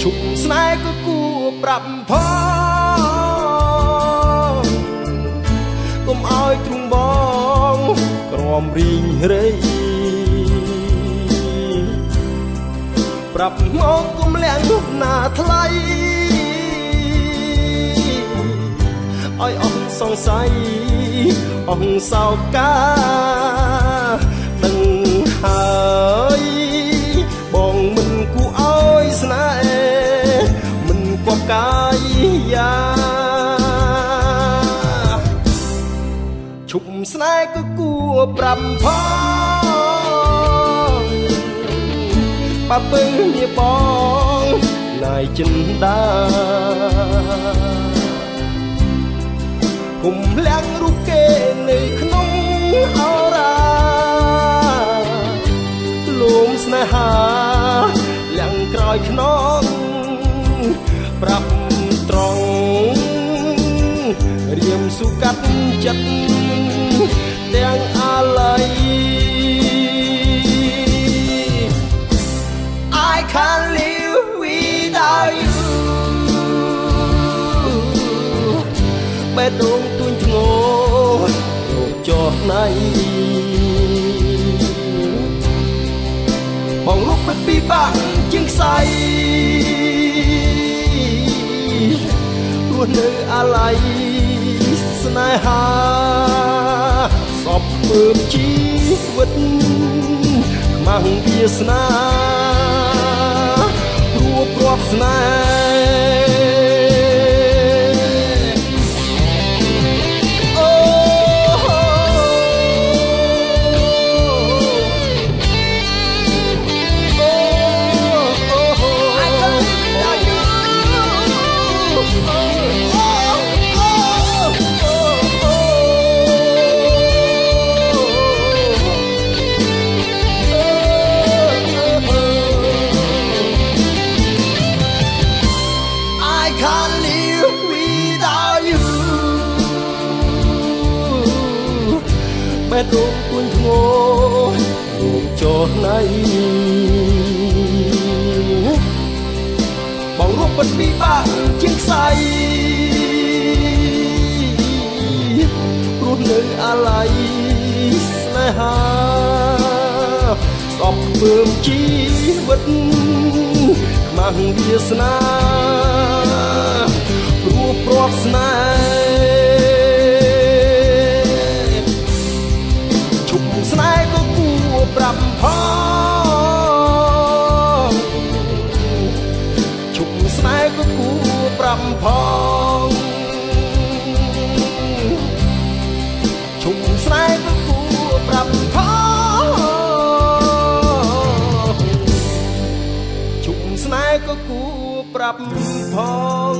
ชุบស្នេហ៍ក៏គួរប្រាប់ផងកុំឲ្យទ្រង់បងក្រំរីងរៃប្រាប់មកកុំលៀងណាថ្លៃឲ្យអស់សង្ស័យអស់សោកាដឹងហើយបងមិនគួរឲ្យស្នេហ៍មិនគប់កាយយ៉ាឈប់ស្នេហ៍ក៏គួរប្រាប់ផងប៉ាពឹងញាបងណាយចិនដាគុំលៀងរូបគេនៅក្នុងអរ៉ាលួងស្នេហាលៀងក្រោយខ្នងប្រាប់ត្រង់រៀមសុកាត់ចិត្តទាំងអាឡ័យ I can't live without you បែដងទួញធ្ងោរោគចោះណៃបងរូបមិនពិបាកជាងខ្សែព្រោះនៅអាឡ័យស្នេហាសពមើលជីវិតខ្មាំងវាសនារួបរាប់ស្នេបែដងទួញធ្ងោរោគចោះណៃបងរូបមិនពិបាកជាងខ្សែព្រោះនៅអាឡ័យស្នេហាសពពើមជីវិតខ្មាំងវាសនារួបរាប់ស្នេហ៍ស្នេហ៍ក៏គួរប្រាប់ផងឈប់ស្នេហ៍ក៏គួរប្រាប់ផងឈប់ស្នេហ៍ក៏គួរប្រាប់ផងឈប់ស្នេហ៍ក៏គួរប្រាប់ផង